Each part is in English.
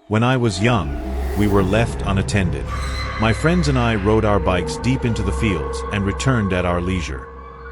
When I was young, we were left unattended. My friends and I rode our bikes deep into the fields and returned at our leisure.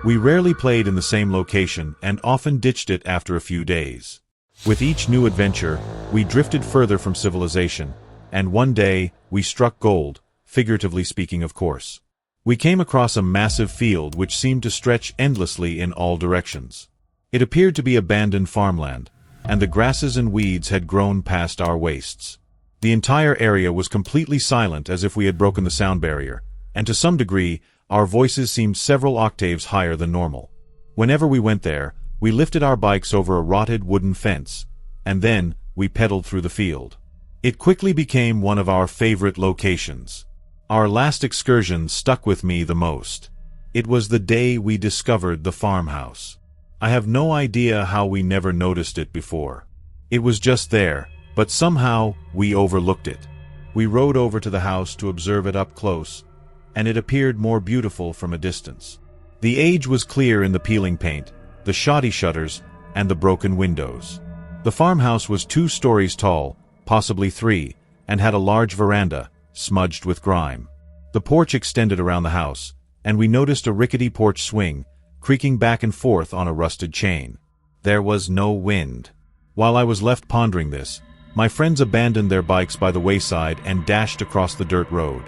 We rarely played in the same location and often ditched it after a few days. With each new adventure, we drifted further from civilization, and one day, we struck gold, figuratively speaking, of course. We came across a massive field which seemed to stretch endlessly in all directions. It appeared to be abandoned farmland, and the grasses and weeds had grown past our waists. The entire area was completely silent, as if we had broken the sound barrier, and to some degree, our voices seemed several octaves higher than normal. Whenever we went there, we lifted our bikes over a rotted wooden fence, and then we pedaled through the field. It quickly became one of our favorite locations. Our last excursion stuck with me the most. It was the day we discovered the farmhouse. I have no idea how we never noticed it before. It was just there, but somehow we overlooked it. We rode over to the house to observe it up close, and it appeared more beautiful from a distance. The age was clear in the peeling paint, the shoddy shutters, and the broken windows. The farmhouse was 2 stories tall, possibly 3, and had a large veranda, smudged with grime. The porch extended around the house, and we noticed a rickety porch swing, creaking back and forth on a rusted chain. There was no wind. While I was left pondering this, my friends abandoned their bikes by the wayside and dashed across the dirt road.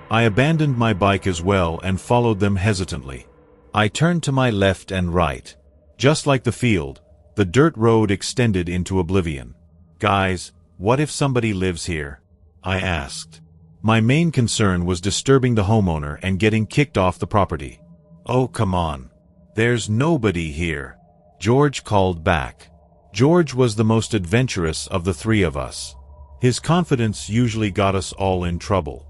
I abandoned my bike as well and followed them hesitantly. I turned to my left and right. Just like the field, the dirt road extended into oblivion. "Guys, what if somebody lives here?" I asked. My main concern was disturbing the homeowner and getting kicked off the property. "Oh, come on. There's nobody here," George called back. George was the most adventurous of the 3 of us. His confidence usually got us all in trouble.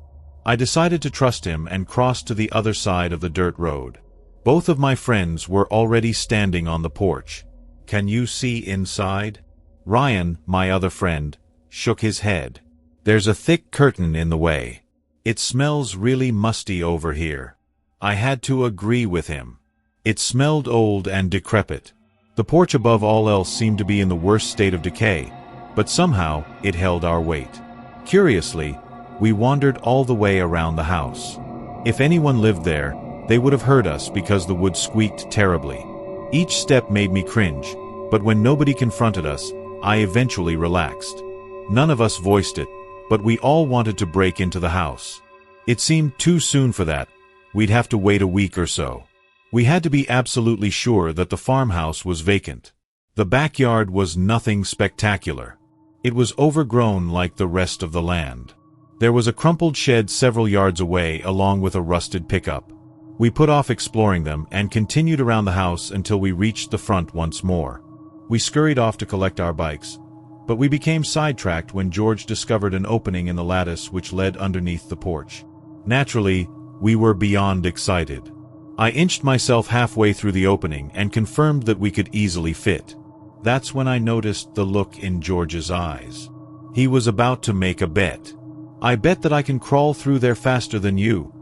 I decided to trust him and crossed to the other side of the dirt road. Both of my friends were already standing on the porch. "Can you see inside?" Ryan, my other friend, shook his head. "There's a thick curtain in the way. It smells really musty over here." I had to agree with him. It smelled old and decrepit. The porch above all else seemed to be in the worst state of decay, but somehow it held our weight. Curiously, we wandered all the way around the house. If anyone lived there, they would have heard us because the wood squeaked terribly. Each step made me cringe, but when nobody confronted us, I eventually relaxed. None of us voiced it, but we all wanted to break into the house. It seemed too soon for that. We'd have to wait a week or so. We had to be absolutely sure that the farmhouse was vacant. The backyard was nothing spectacular. It was overgrown like the rest of the land. There was a crumpled shed several yards away along with a rusted pickup. We put off exploring them and continued around the house until we reached the front once more. We scurried off to collect our bikes, but we became sidetracked when George discovered an opening in the lattice which led underneath the porch. Naturally, we were beyond excited. I inched myself halfway through the opening and confirmed that we could easily fit. That's when I noticed the look in George's eyes. He was about to make a bet. "I bet that I can crawl through there faster than you,"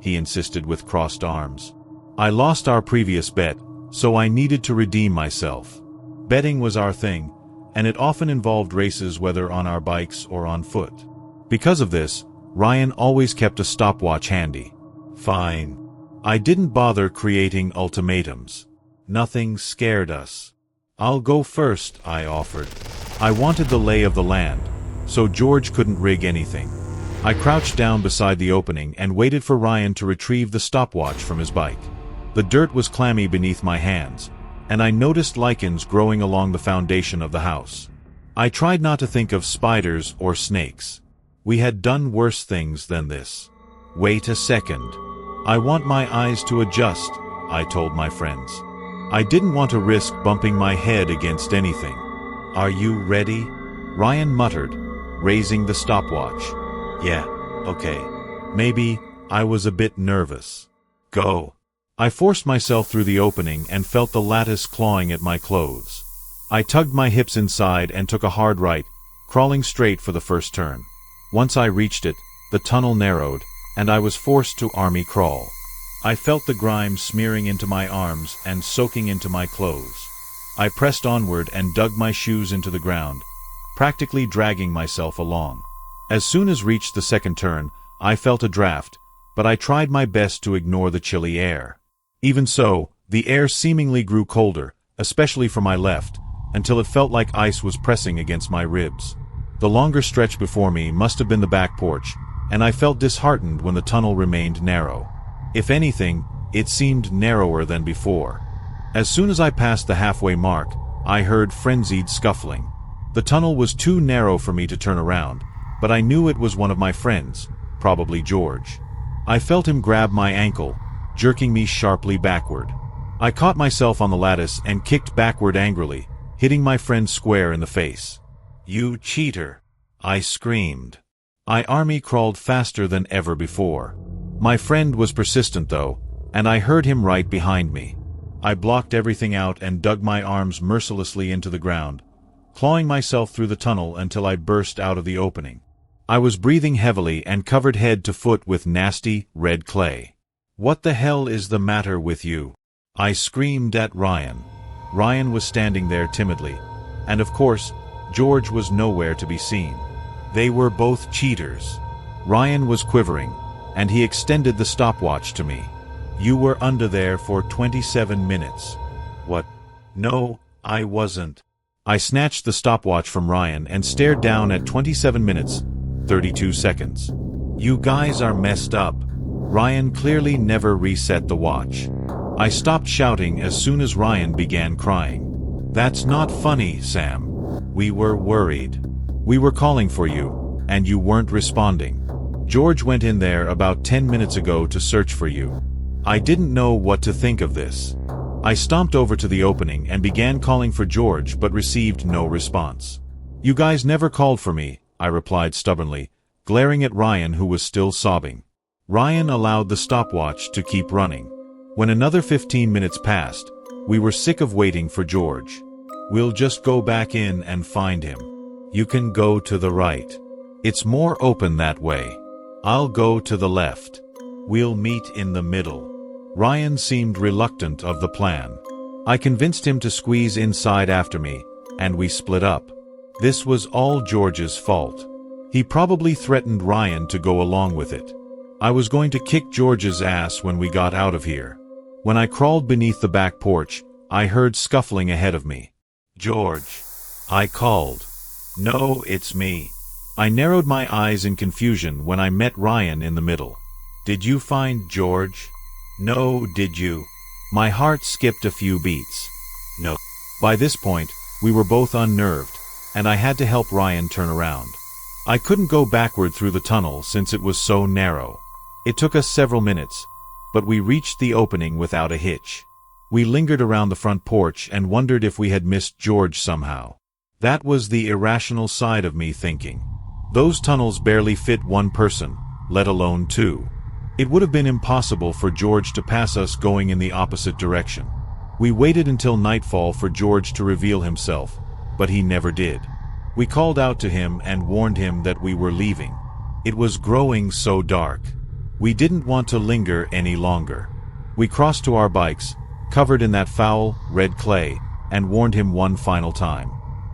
he insisted with crossed arms. I lost our previous bet, so I needed to redeem myself. Betting was our thing, and it often involved races whether on our bikes or on foot. Because of this, Ryan always kept a stopwatch handy. Fine. I didn't bother creating ultimatums. Nothing scared us. "I'll go first," I offered. I wanted the lay of the land, so George couldn't rig anything. I crouched down beside the opening and waited for Ryan to retrieve the stopwatch from his bike. The dirt was clammy beneath my hands, and I noticed lichens growing along the foundation of the house. I tried not to think of spiders or snakes. We had done worse things than this. "Wait a second. I want my eyes to adjust," I told my friends. I didn't want to risk bumping my head against anything. "Are you ready?" Ryan muttered, raising the stopwatch. "Yeah, okay." Maybe I was a bit nervous. "Go." I forced myself through the opening and felt the lattice clawing at my clothes. I tugged my hips inside and took a hard right, crawling straight for the first turn. Once I reached it, the tunnel narrowed, and I was forced to army crawl. I felt the grime smearing into my arms and soaking into my clothes. I pressed onward and dug my shoes into the ground, practically dragging myself along. As soon as reached the second turn, I felt a draft, but I tried my best to ignore the chilly air. Even so, the air seemingly grew colder, especially for my left, until it felt like ice was pressing against my ribs. The longer stretch before me must have been the back porch, and I felt disheartened when the tunnel remained narrow. If anything, it seemed narrower than before. As soon as I passed the halfway mark, I heard frenzied scuffling. The tunnel was too narrow for me to turn around, but I knew it was one of my friends, probably George. I felt him grab my ankle, jerking me sharply backward. I caught myself on the lattice and kicked backward angrily, hitting my friend square in the face. "You cheater!" I screamed. My army crawled faster than ever before. My friend was persistent though, and I heard him right behind me. I blocked everything out and dug my arms mercilessly into the ground, clawing myself through the tunnel until I burst out of the opening. I was breathing heavily and covered head to foot with nasty, red clay. "What the hell is the matter with you?" I screamed at Ryan. Ryan was standing there timidly, and of course, George was nowhere to be seen. They were both cheaters. Ryan was quivering, and he extended the stopwatch to me. "You were under there for 27 minutes. What? No, I wasn't." I snatched the stopwatch from Ryan and stared down at 27 minutes, 32 seconds. "You guys are messed up." Ryan clearly never reset the watch. I stopped shouting as soon as Ryan began crying. "That's not funny, Sam. We were worried. We were calling for you, and you weren't responding. George went in there about 10 minutes ago to search for you." I didn't know what to think of this. I stomped over to the opening and began calling for George but received no response. "You guys never called for me," I replied stubbornly, glaring at Ryan who was still sobbing. Ryan allowed the stopwatch to keep running. When another 15 minutes passed, we were sick of waiting for George. "We'll just go back in and find him. You can go to the right. It's more open that way. I'll go to the left. We'll meet in the middle." Ryan seemed reluctant of the plan. I convinced him to squeeze inside after me, and we split up. This was all George's fault. He probably threatened Ryan to go along with it. I was going to kick George's ass when we got out of here. When I crawled beneath the back porch, I heard scuffling ahead of me. "George," I called. "No, it's me." I narrowed my eyes in confusion when I met Ryan in the middle. "Did you find George?" "No, did you?" My heart skipped a few beats. "No." By this point, we were both unnerved, and I had to help Ryan turn around. I couldn't go backward through the tunnel since it was so narrow. It took us several minutes, but we reached the opening without a hitch. We lingered around the front porch and wondered if we had missed George somehow. That was the irrational side of me thinking. Those tunnels barely fit one person, let alone two. It would have been impossible for George to pass us going in the opposite direction. We waited until nightfall for George to reveal himself, but he never did. We called out to him and warned him that we were leaving. It was growing so dark. We didn't want to linger any longer. We crossed to our bikes, covered in that foul, red clay, and warned him one final time.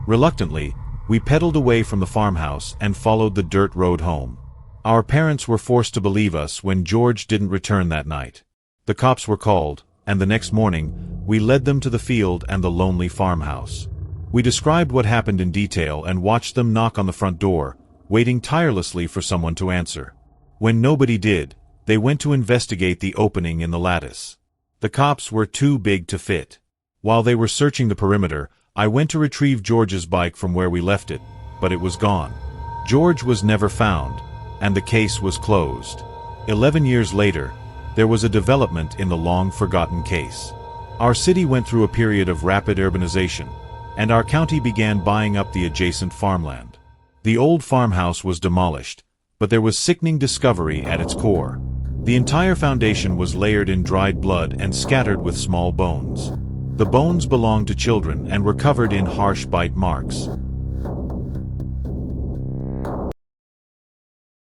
Reluctantly, we pedaled away from the farmhouse and followed the dirt road home. Our parents were forced to believe us when George didn't return that night. The cops were called, and the next morning, we led them to the field and the lonely farmhouse. We described what happened in detail and watched them knock on the front door, waiting tirelessly for someone to answer. When nobody did, they went to investigate the opening in the lattice. The cops were too big to fit. While they were searching the perimeter, I went to retrieve George's bike from where we left it, but it was gone. George was never found, and the case was closed. 11 years later, there was a development in the long-forgotten case. Our city went through a period of rapid urbanization, and our county began buying up the adjacent farmland. The old farmhouse was demolished, but there was sickening discovery at its core. The entire foundation was layered in dried blood and scattered with small bones. The bones belonged to children and were covered in harsh bite marks.